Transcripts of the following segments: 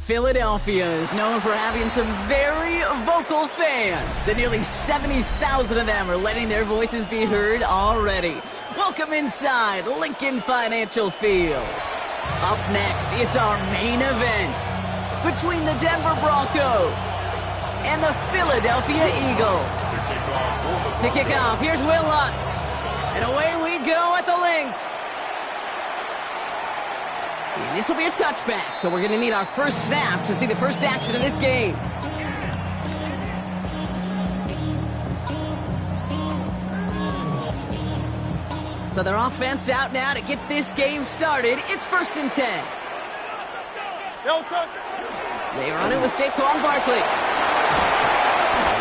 Philadelphia is known for having some very vocal fans, and nearly 70,000 of them are letting their voices be heard already. Welcome inside Lincoln Financial Field. Up next, it's our main event between the Denver Broncos and the Philadelphia Eagles. To kick off, here's Will Lutz, and away we go at the link. And this will be a touchback, so we're going to need our first snap to see the first action of this game. So their offense out now to get this game started. It's 1st and 10. They run it with Saquon Barkley.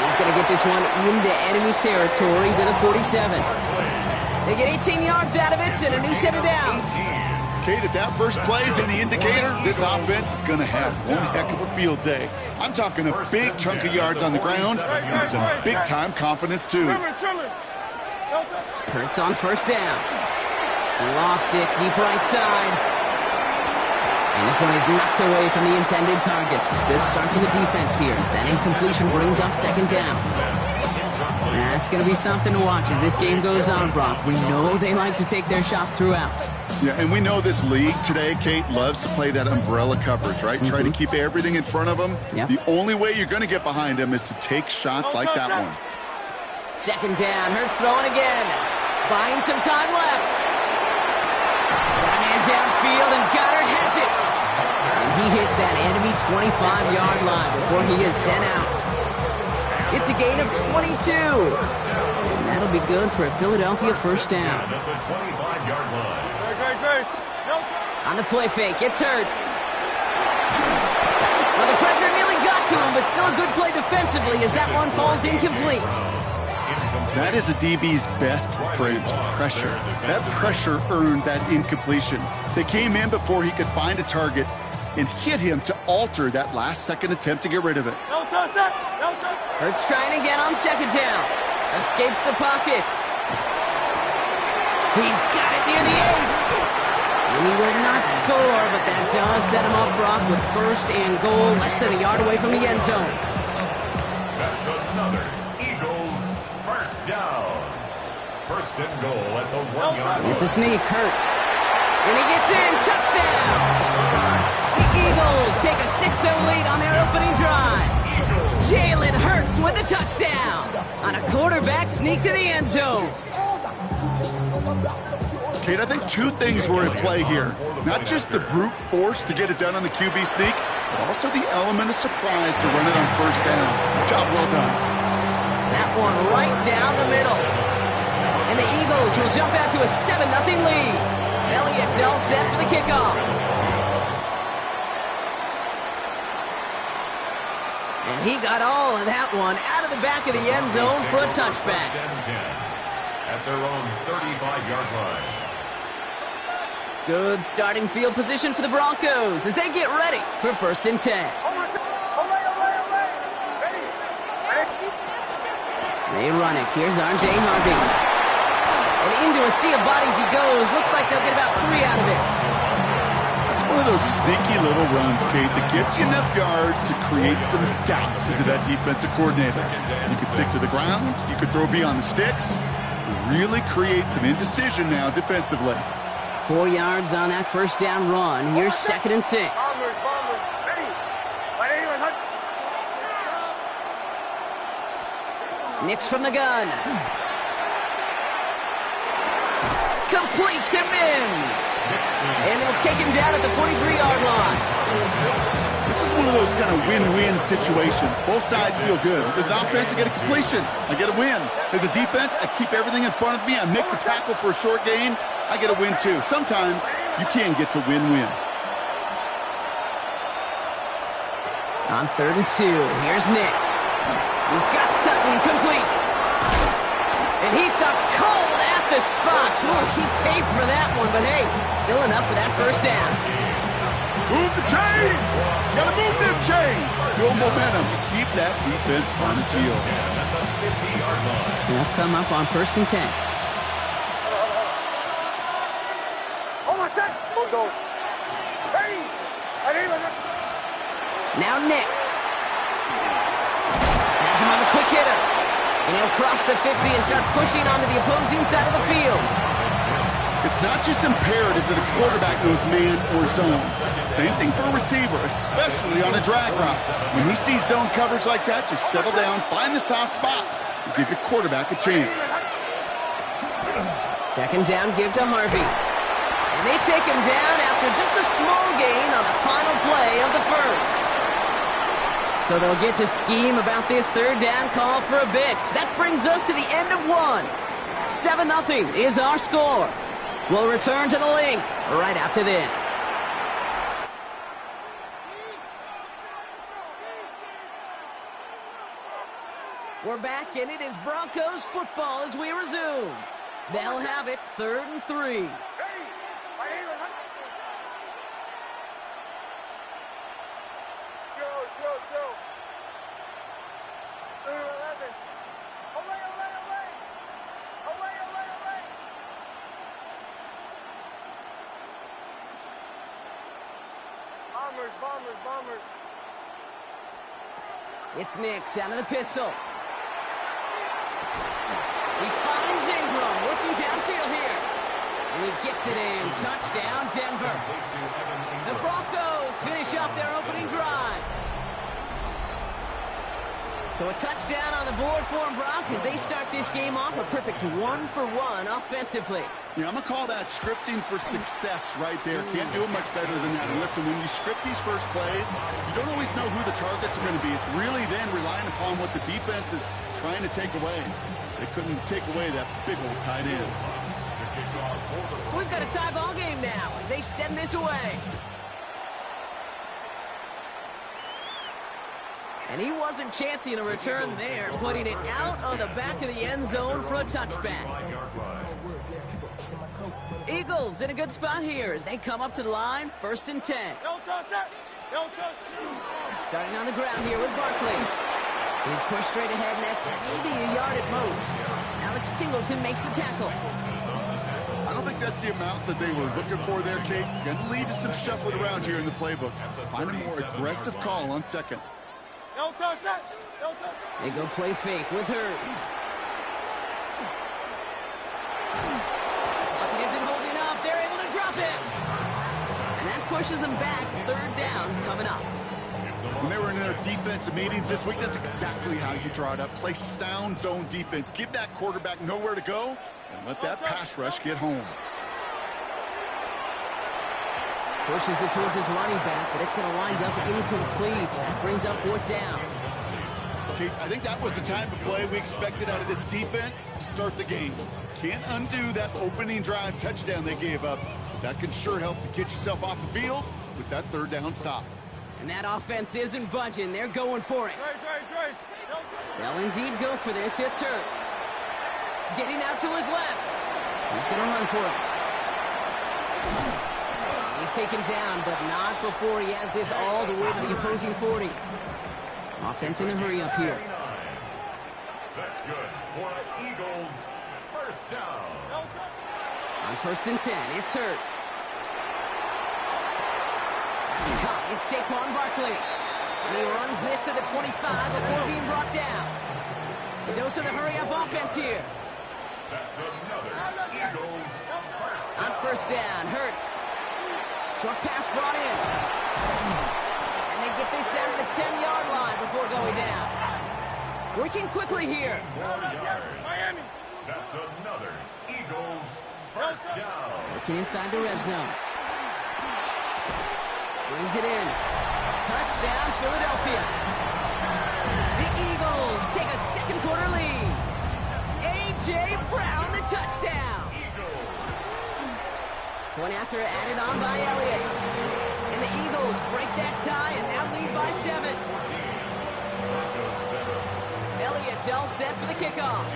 He's going to get this one into enemy territory to the 47. They get 18 yards out of it and a new set of downs. Kate, if that first play is any indicator, this offense is going to have one heck of a field day. I'm talking a big chunk of yards on the ground and some big-time confidence, too. Hurts on 1st down. Lofts it deep right side. And this one is knocked away from the intended targets. Good start for the defense here as that incompletion brings up 2nd down. That's going to be something to watch as this game goes on, Brock. We know they like to take their shots throughout. Yeah, and we know this league today, Kate, loves to play that umbrella coverage, right? Try to keep everything in front of them. Yep. The only way you're going to get behind them is to take shots like that one. 2nd down, Hurts throwing again. Buying some time left. Got a man downfield, and Goddard has it. And he hits that enemy 25-yard line before he is sent out. It's a gain of 22. And that'll be good for a Philadelphia 1st down. On the play fake, it's Hurts. Well, the pressure nearly got to him, but still a good play defensively as that one falls incomplete. That is a DB's best friend, pressure. That pressure earned that incompletion. They came in before he could find a target and hit him to alter that last-second attempt to get rid of it. Hurts trying again on 2nd down. Escapes the pocket. He's got it near the 8. And he will not score, but that does set him up, Brock, with 1st and goal, less than a yard away from the end zone. That's another Eagles 1st down. 1st and goal at the 1-yard line. It's a sneak, Hurts. And he gets in, touchdown! The Eagles take a 6-0 lead on their opening drive. Jalen Hurts with a touchdown on a quarterback sneak to the end zone. Kate, I think 2 things were in play here. Not just the brute force to get it done on the QB sneak, but also the element of surprise to run it on 1st down. Job well done. That one right down the middle. And the Eagles will jump out to a 7-0 lead. Elliott's all set for the kickoff. And he got all of that one out of the back of the end zone for a touchback. At their own 35-yard line. Good starting field position for the Broncos as they get ready for 1st and 10. They run it. Here's R.J. Harvey. And into a sea of bodies he goes. Looks like they'll get about 3 out of it. That's one of those sneaky little runs, Kate, that gets you enough yards to create some doubt into that defensive coordinator. You could stick to the ground. You could throw beyond the sticks. Really create some indecision now defensively. 4 yards on that 1st down run. Here's 2nd and 6. Nix from the gun. Complete to Mims. And they'll take him down at the 43-yard line. This is one of those kind of win-win situations. Both sides feel good. As an offense, I get a completion. I get a win. As a defense, I keep everything in front of me. I make the tackle for a short gain. I get a win, too. Sometimes you can get to win-win. On 3rd and 2, here's Nix. He's got Sutton complete. And he stopped cold at the spot. Ooh, he paid for that one, but hey, still enough for that 1st down. Move the chain! Gotta move them chains! Still momentum to keep that defense on its heels. They'll come up on 1st and 10. Now Nix. Has him on the quick hitter. And he'll cross the 50 and start pushing onto the opposing side of the field. It's not just imperative that a quarterback knows man or zone. Same thing for a receiver, especially on a drag route. When he sees zone coverage like that, just settle down, find the soft spot, and give your quarterback a chance. Second down, give to Harvey. And they take him down after just a small gain on the final play of the first. So they'll get to scheme about this third down call for a bit. That brings us to the end of one. 7-0 is our score. We'll return to the link right after this. We're back, and it is Broncos football as we resume. They'll have it 3rd and 3. Bombers. It's Nix out of the pistol. He finds Ingram working downfield here. And he gets it in. Touchdown, Denver. The Broncos finish off their opening drive. So a touchdown on the board for them, Brock, as they start this game off a perfect 1-for-1 offensively. Yeah, I'm going to call that scripting for success right there. Can't do it much better than that. And listen, when you script these first plays, you don't always know who the targets are going to be. It's really then relying upon what the defense is trying to take away. They couldn't take away that big old tight end. So we've got a tie ball game now as they send this away. And he wasn't chancing a return there, putting it out on the back of the end zone for a touchback. Eagles in a good spot here as they come up to the line, 1st and 10. Starting on the ground here with Barkley. He's pushed straight ahead, and that's maybe a yard at most. Alex Singleton makes the tackle. I don't think that's the amount that they were looking for there, Kate. Going to lead to some shuffling around here in the playbook. Find a more aggressive call on second. They go play fake with Hurts. Pocket isn't holding up. They're able to drop him. And that pushes them back. 3rd down coming up. When they were in their defensive meetings this week, that's exactly how you draw it up. Play sound zone defense. Give that quarterback nowhere to go and let that pass rush get home. Pushes it towards his running back, but it's going to wind up incomplete. That brings up 4th down. Kate, I think that was the type of play we expected out of this defense to start the game. Can't undo that opening drive touchdown they gave up, but that can sure help to get yourself off the field with that 3rd down stop. And that offense isn't budging. They're going for it. They'll indeed go for this. It's Hurts. Getting out to his left. He's going to run for it. He's taken down, but not before he has this all the way to the opposing 40. Offense in the hurry up here. That's good for the Eagles. 1st down. On 1st and 10, it's Hurts. It's Saquon Barkley. And he runs this to the 25 before being brought down. A dose of the hurry-up offense here. That's another Eagles 1st down. On 1st down, Hurts. Short pass brought in. And they get this down to the 10-yard line before going down. Working quickly here. 4 yards. Miami. That's another Eagles 1st down. Working inside the red zone. Brings it in. Touchdown, Philadelphia. The Eagles take a 2nd quarter lead. A.J. Brown, the touchdown. Point after added on by Elliott. And the Eagles break that tie and now lead by 7. Elliott's all set for the kickoff.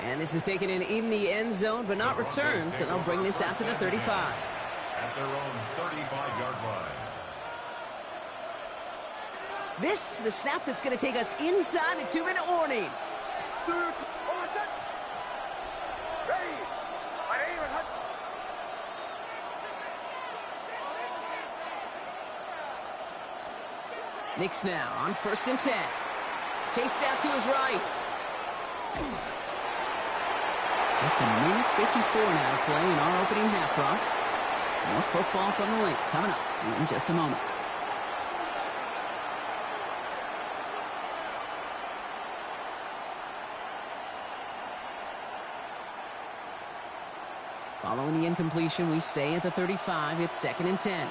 And this is taken in the end zone, but not returned, so they'll bring this out to the 35. At their own 35-yard line. This, the snap that's going to take us inside the 2-minute warning. Knicks now on 1st and 10. Chased out to his right. Just a minute 54 now to play in our opening half, Brock. More football from the Link coming up in just a moment. Following the incompletion, we stay at the 35. It's 2nd and 10.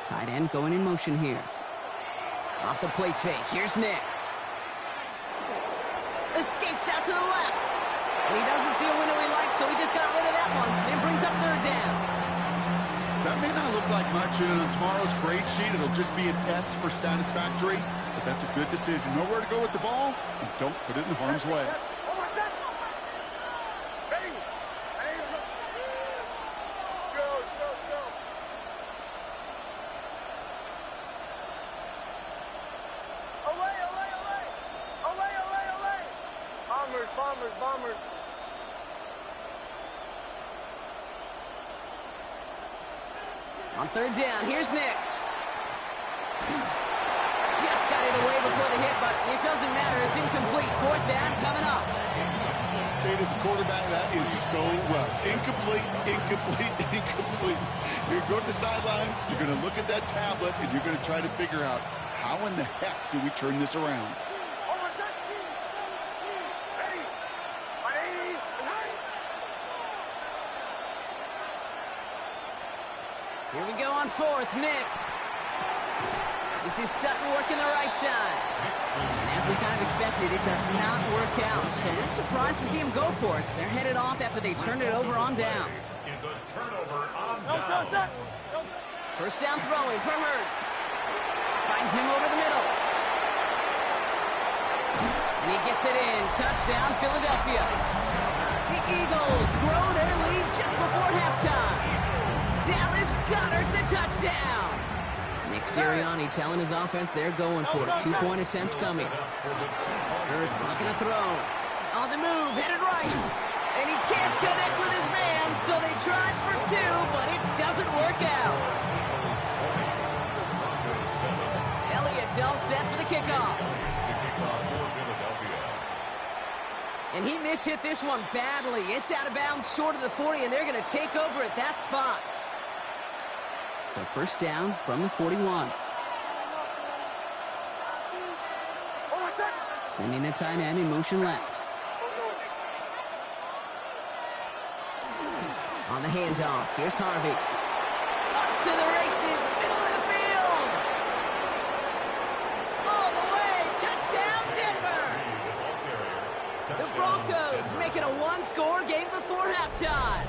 Tight end going in motion here. Off the play fake. Here's Nix. Escapes out to the left. And he doesn't see a window he likes, so he just got rid of that one. And brings up 3rd down. That may not look like much, and on tomorrow's grade sheet, it'll just be an S for satisfactory. But that's a good decision. Nowhere to go with the ball, and don't put it in harm's way. Bombers. On 3rd down, here's Nix. Just got it away before the hit, but it doesn't matter. It's incomplete. 4th down coming up. Kate, as a quarterback, that is so rough. Incomplete. You're going to the sidelines, you're going to look at that tablet, and you're going to try to figure out how in the heck do we turn this around. Here we go on 4th, Nix. This is Sutton working the right side. And as we kind of expected, it does not work out. So we're surprised to see him go for it. They're headed off after they turned it over on downs. Is a turnover on downs. 1st down throwing for Hurts. Finds him over the middle. And he gets it in. Touchdown, Philadelphia. The Eagles grow their lead just before halftime. Dallas Goedert the touchdown. Nick Sirianni telling his offense they're going for it. 2-point attempt coming. Hurts looking to throw. On the move, headed right. And he can't connect with his man, so they tried for 2, but it doesn't work out. Elliott's all set for the kickoff. And he mishit this one badly. It's out of bounds short of the 40, and they're going to take over at that spot. So 1st down from the 41. Sending a tight end in motion left. On the handoff, here's Harvey. Up to the races, middle of the field. All the way, touchdown Denver. The Broncos making a 1-score game before halftime.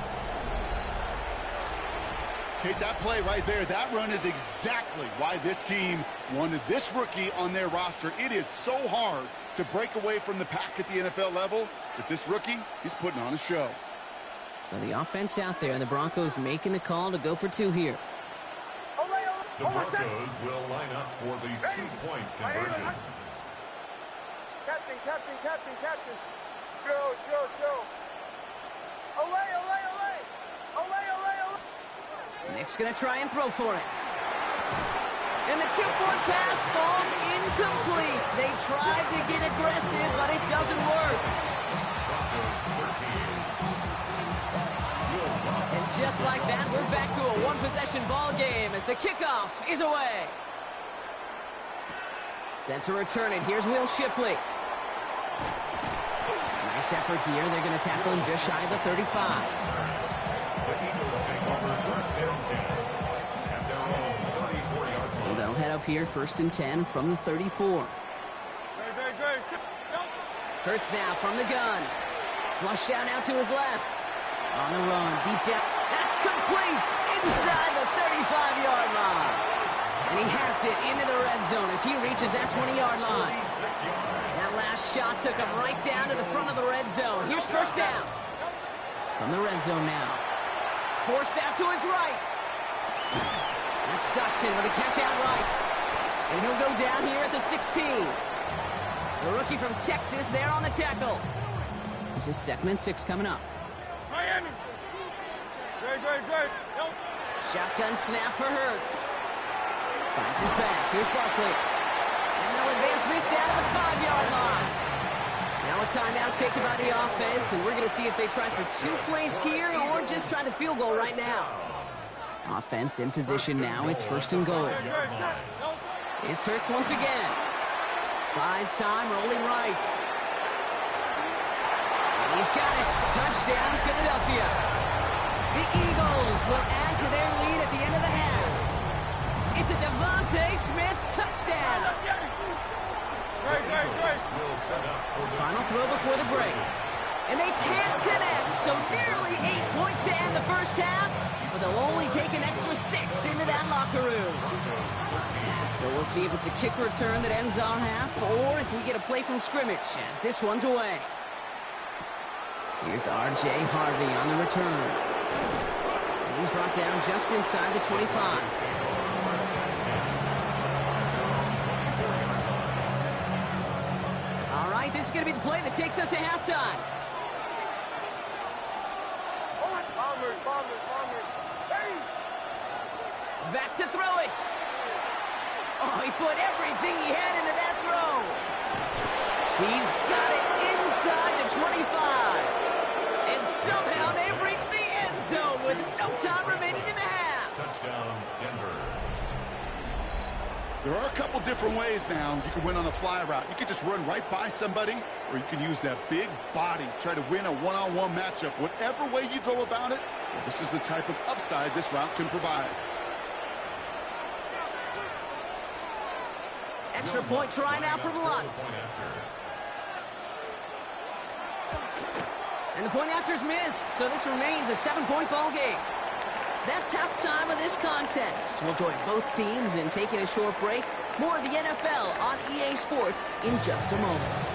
Kate, that play right there, that run is exactly why this team wanted this rookie on their roster. It is so hard to break away from the pack at the NFL level, but this rookie, he's putting on a show. So the offense out there, and the Broncos making the call to go for 2 here. The Broncos will line up for the 2-point conversion. Captain. Chill. Olay. Nick's going to try and throw for it. And the 2-point pass falls incomplete. They tried to get aggressive, but it doesn't work. And just like that, we're back to a 1-possession ball game as the kickoff is away. Set to return it. Here's Will Shipley. Nice effort here. They're going to tackle him just shy of the 35. So they'll head up here, 1st and 10 from the 34. Hurts now from the gun. Flush down out to his left. On the run, deep down. That's complete inside the 35-yard line. And he has it into the red zone as he reaches that 20-yard line. That last shot took him right down to the front of the red zone. Here's 1st down. From the red zone now. Forced out to his right. That's Dotson with a catch out right. And he'll go down here at the 16. The rookie from Texas there on the tackle. This is 2nd and 6 coming up. Miami. Great. Shotgun snap for Hurts. Finds his back. Here's Barkley. And they'll advance this down to the 5-yard line. Now a timeout taken by the offense, and we're going to see if they try for 2 plays here or just try the field goal right now. Offense in position now. It's 1st and goal. It's Hurts once again. Buys time, rolling right. And he's got it. Touchdown, Philadelphia. The Eagles will add to their lead at the end of the half. It's a Devontae Smith touchdown. Final throw before the break. And they can't connect, so nearly 8 points to end the first half, but they'll only take an extra 6 into that locker room. So we'll see if it's a kick return that ends our half, or if we get a play from scrimmage as this one's away. Here's R.J. Harvey on the return. And he's brought down just inside the 25. All right, this is going to be the play that takes us to halftime. Bombers. Hey! Back to throw it. Oh, he put everything he had into that throw. He's got it inside the 25. And somehow they've reached the end zone with no time remaining in the half. Touchdown, Denver. There are a couple different ways now. You can win on the fly route. You can just run right by somebody, or you can use that big body, try to win a one-on-one matchup. Whatever way you go about it, this is the type of upside this route can provide. Extra point try now from Lutz. And the point after's missed, so this remains a 7-point ball game. That's halftime of this contest. We'll join both teams in taking a short break. More of the NFL on EA Sports in just a moment.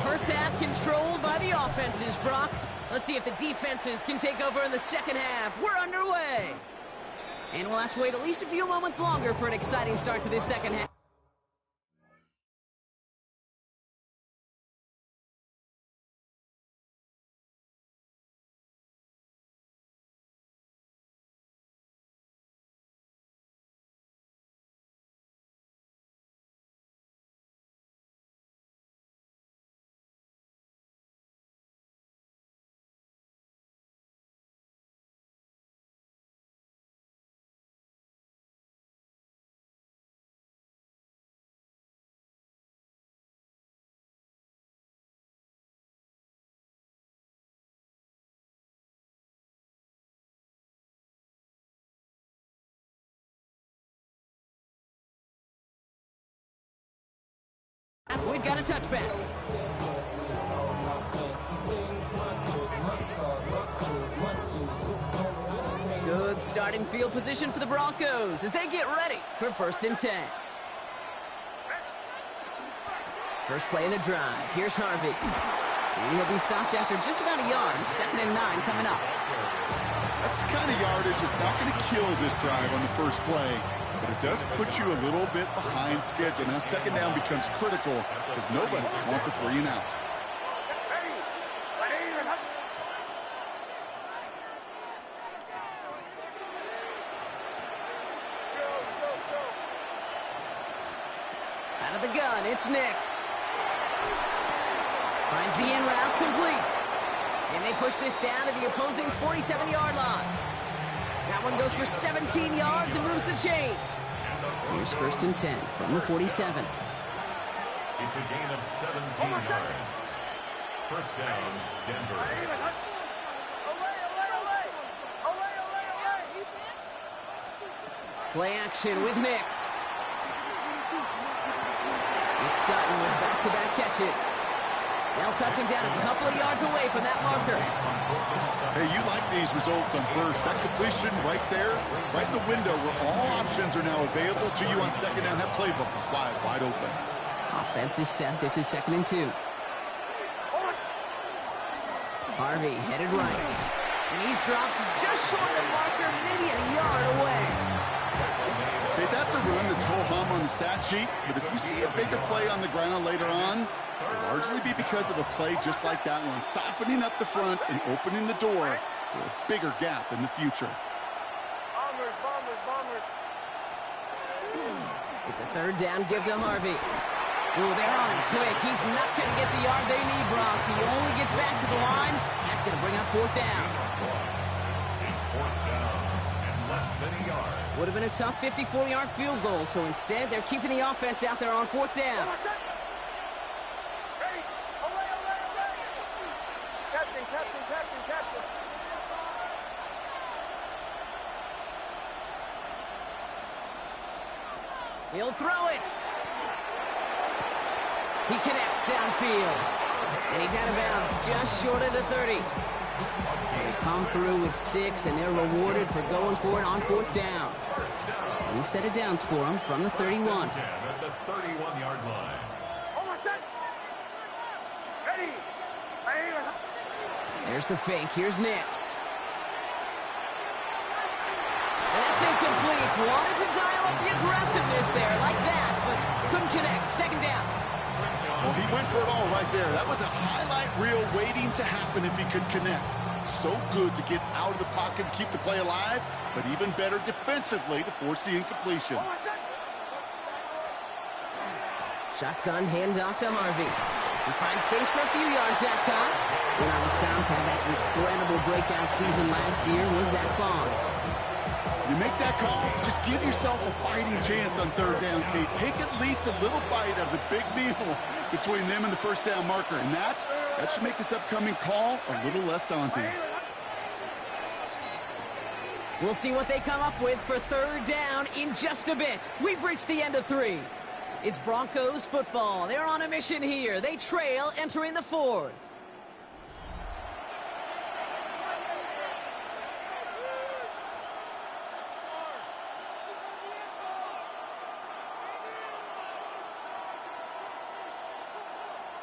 First half controlled by the offenses, Brock. Let's see if the defenses can take over in the second half. We're underway. And we'll have to wait at least a few moments longer for an exciting start to this second half. We've got a touchback. Good starting field position for the Broncos as they get ready for 1st and 10. First play in the drive. Here's Harvey. And he'll be stopped after just about a yard. 2nd and 9 coming up. That's the kind of yardage that's not going to kill this drive on the first play, but it does put you a little bit behind schedule. Now 2nd down becomes critical because nobody wants a 3 and out. Out of the gun, it's Nix. Finds the in route complete. And they push this down to the opposing 47-yard line. That one goes for 17 yards and moves the chains. Here's 1st and 10 from the 47. It's a gain of 17 yards. First down, Denver. Play action with Nix. It's Sutton with back-to-back catches. They'll touch him down a couple of yards away from that marker. Hey, you like these results on first. That completion right there, right in the window where all options are now available to you on 2nd down. That playbook wide open. Offense is set. This is 2nd and 2. Harvey headed right. And he's dropped just short of the marker, maybe a yard away. They that's a run that's ho-hum on the stat sheet, but if you see a bigger play on the ground later on, it'll largely be because of a play just like that one, softening up the front and opening the door for a bigger gap in the future. Bombers, bombers, bombers. It's a third down give to Harvey. Ooh, they're on him quick. He's not going to get the yard they need, Brock. He only gets back to the line. That's going to bring up fourth down. It's fourth down and less than a yard. Would have been a tough 54-yard field goal, so instead they're keeping the offense out there on fourth down. Ready? Away, away, away. Captain, captain, captain, captain. He'll throw it. He connects downfield. And he's out of bounds just short of the 30. And they come through with 6, and they're rewarded for going for it on fourth down. New set of downs for him from the 31. At the 31-yard line. Almost set. Ready? There's the fake. Here's Nix. And that's incomplete. Wanted to dial up the aggressiveness there like that, but couldn't connect. Second down. Well, he went for it all right there. That was a highlight reel waiting to happen if he could connect. So good to get out of the pocket and keep the play alive, but even better defensively to force the incompletion. Shotgun handoff to Harvey. He finds space for a few yards that time. And on the south had that incredible breakout season last year was Zach Bond. You make that call to just give yourself a fighting chance on third down, Kate. Take at least a little bite out of the big meal between them and the first down marker. And that should make this upcoming call a little less daunting. We'll see what they come up with for third down in just a bit. We've reached the end of 3. It's Broncos football. They're on a mission here. They trail entering the 4th.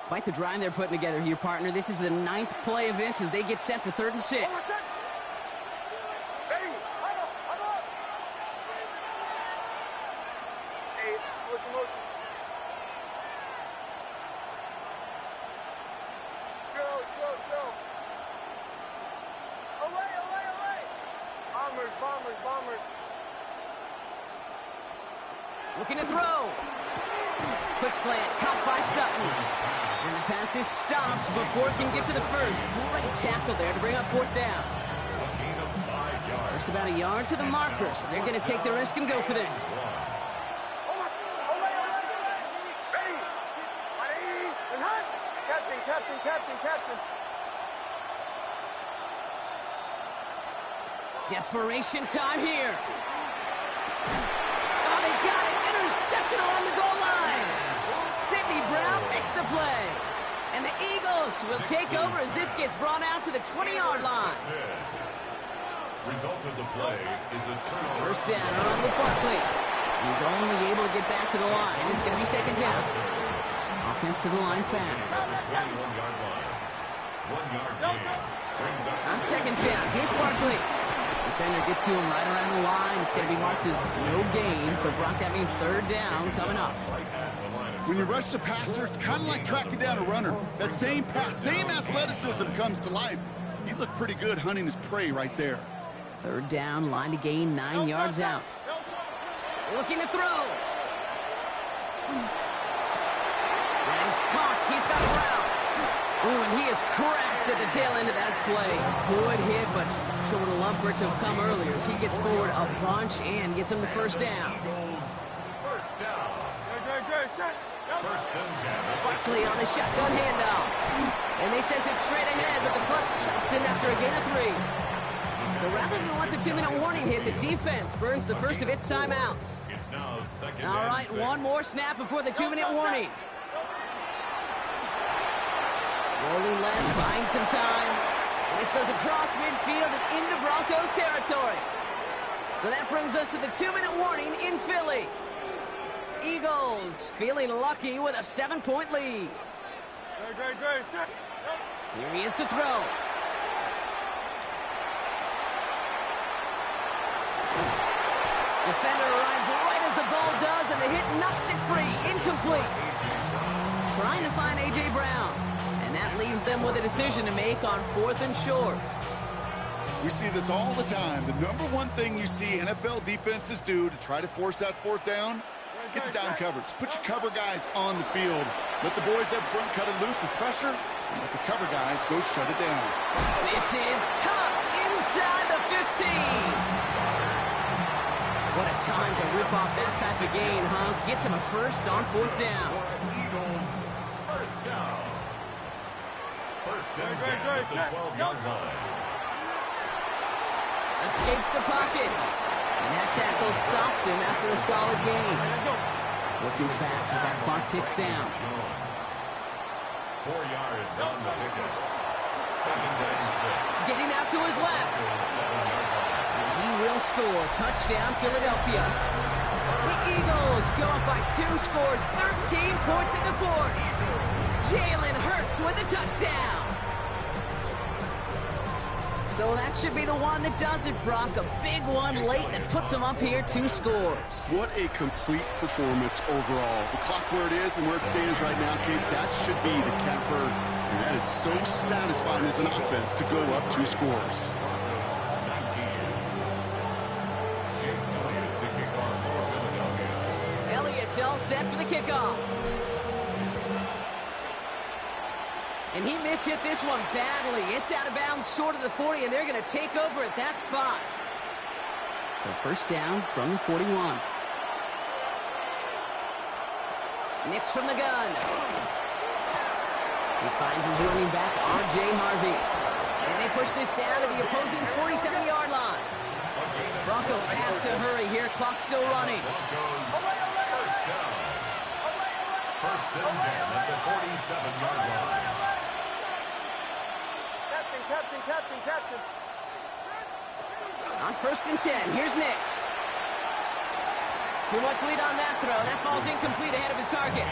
Quite the drive they're putting together here, partner. This is the 9th play event as they get set for 3rd and 6. Ready? I'm up. Hey, motion, motion. Chill. Away. Bombers, bombers, bombers. Looking to throw. Quick slant, caught by Sutton. And the pass is stopped before it can get to the first. Great tackle there to bring up fourth down. A gain of 5 yards. Just about a yard to the marker, so they're going to take the risk and go for this. Away. Ready? It's hot. Captain. Desperation time here. Oh, they got it. Intercepted along the goal line. Sidney Brown makes the play. And the Eagles will take over as this gets brought out to the 20-yard line. Result of the play is a turnover. First down around with Barkley. He's only able to get back to the line. It's going to be second down. Offense to the line fast. 21-yard line. 1 yard gain. Brings up On second down, here's Barkley. Defender gets to him right around the line. It's going to be marked as no gain. So, Brock, that means third down coming up. right at the line of When you rush the passer, it's kind of like tracking down a runner. That same pass, same athleticism comes to life. He looked pretty good hunting his prey right there. Third down, line to gain 9 yards out. Looking to throw. That is caught. He's got Brown. Ooh, and he is cracked at the tail end of that play. Good hit, but sure would have loved for it to have come earlier as he gets forward a bunch and gets him the first down. Eagles. First down. Good. First and 10. Barkley on the shotgun handoff. And they sent it straight ahead, but the front stops him after a gain of 3. So rather than let the 2-minute warning hit, the defense burns the first of its timeouts. It's now second All and right, 6. one more snap before the 2-minute warning. Rolling left, buying some time. And this goes across midfield and into Broncos territory. So that brings us to the 2-minute warning in Philly. Eagles feeling lucky with a 7-point lead. Good. Here he is to throw. Defender arrives right as the knocks it free, incomplete. Trying to find A.J. Brown. And that leaves them with a decision to make on 4th and short. We see this all the time. The number one thing you see NFL defenses do to try to force that 4th down, gets down coverage. Put your cover guys on the field. Let the boys up front cut it loose with pressure, and let the cover guys go shut it down. This is caught inside the 15. What a time to rip off that type of gain, huh? Gets him a first on 4th down. Eagles, first down. First and 10 at the 12-yard line. Escapes the pocket. And that tackle stops him after a solid gain. Working fast as that clock ticks down. 4 yards on the pickup. 2nd and 6. Getting out to his left. 7-yard line. And he will score. Touchdown, Philadelphia. The Eagles go up by 2 scores, 13 points in the 4th. Jalen Hurts with the touchdown. So that should be the one that does it, Brock. A big one late that puts him up here 2 scores. What a complete performance overall. The clock where it is and where it stands right now, Kate, that should be the capper. And that is so satisfying as an offense to go up 2 scores. 19. Jake Elliott to kick off for Philadelphia. Elliott's all set for the kickoff. And he mishit this one badly. It's out of bounds short of the 40, and they're going to take over at that spot. So first down from the 41. Nix from the gun. He finds his running back, R.J. Harvey. And they push this down to the opposing 47-yard line. Broncos have to hurry here. Clock still running. Broncos, first down. First and 10 at the 47-yard line. Captain. On first and 10, here's Nix. Too much lead on that throw. That falls incomplete ahead of his target.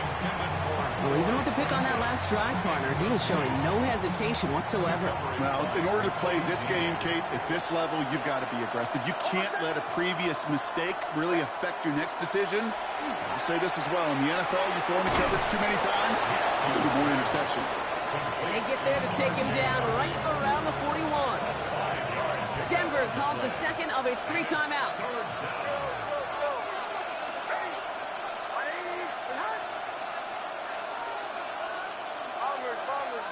Well, even with the pick on that last drive, partner, he was showing no hesitation whatsoever. Well, in order to play this game, Kate, at this level, you've got to be aggressive. You can't let a previous mistake really affect your next decision. I'll say this as well. In the NFL, you throw in the coverage too many times, you'll get more interceptions. And they get there to take him down right around the 41. Denver calls the second of its 3 timeouts.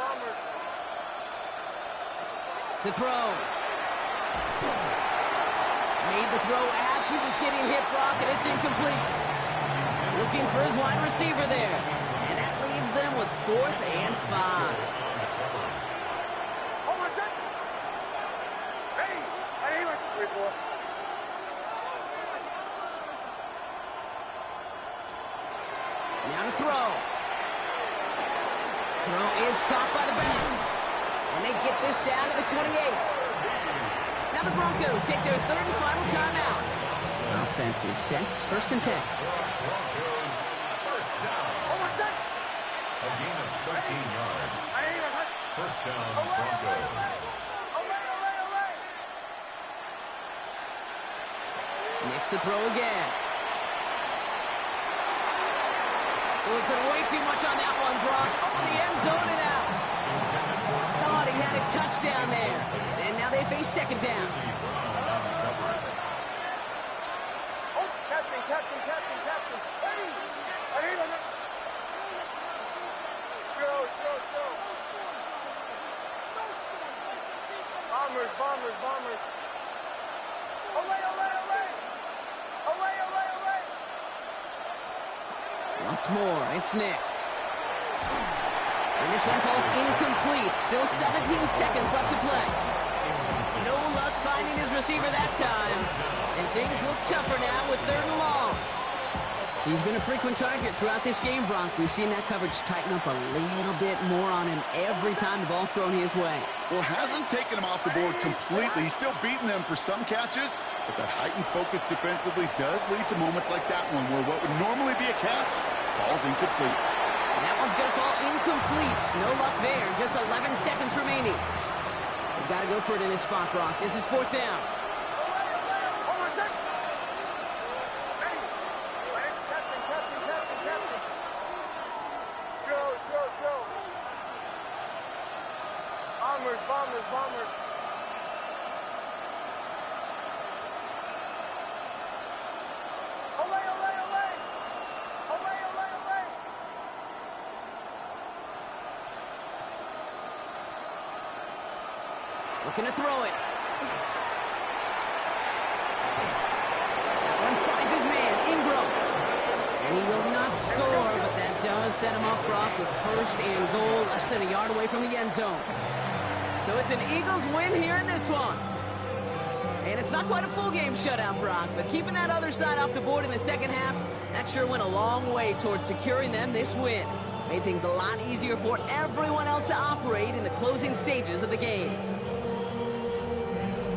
Bombers. To throw. Made the throw as he was getting hit, Brock, and it's incomplete. Looking for his wide receiver there. And that leaves them with 4th and 5. Now to throw. Throw is caught by the back. And they get this down to the 28. Now the Broncos take their 3rd and final timeout. Offense is set. First and 10. Broncos, first down. A gain of 13 yards. First down, Broncos. Nix to throw again. Oh, put way too much on that one, Brock. Over the end zone and out. Thought he had a touchdown there. And now they face 2nd down. Captain. Bombers. Once more, it's Nix. And this one falls incomplete. Still 17 seconds left to play. No luck finding his receiver that time. And things look tougher now with 3rd and long. He's been a frequent target throughout this game, Bronk. We've seen that coverage tighten up a little bit more on him every time the ball's thrown his way. Well, hasn't taken him off the board completely. He's still beating them for some catches, but that heightened focus defensively does lead to moments like that one where what would normally be a catch falls incomplete. And that one's going to fall incomplete. No luck there. Just 11 seconds remaining. They've got to go for it in this spot, Brock. This is 4th down. Looking to throw it. That one finds his man, Ingram. And he will not score, but that does set him off, Brock, with first and goal, less than a yard away from the end zone. So it's an Eagles win here in this one. And it's not quite a full game shutout, Brock, but keeping that other side off the board in the second half, that sure went a long way towards securing them this win. Made things a lot easier for everyone else to operate in the closing stages of the game.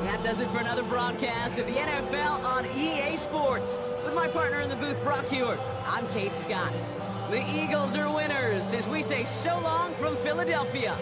That does it for another broadcast of the NFL on EA Sports. With my partner in the booth, Brock Hewitt, I'm Kate Scott. The Eagles are winners as we say so long from Philadelphia.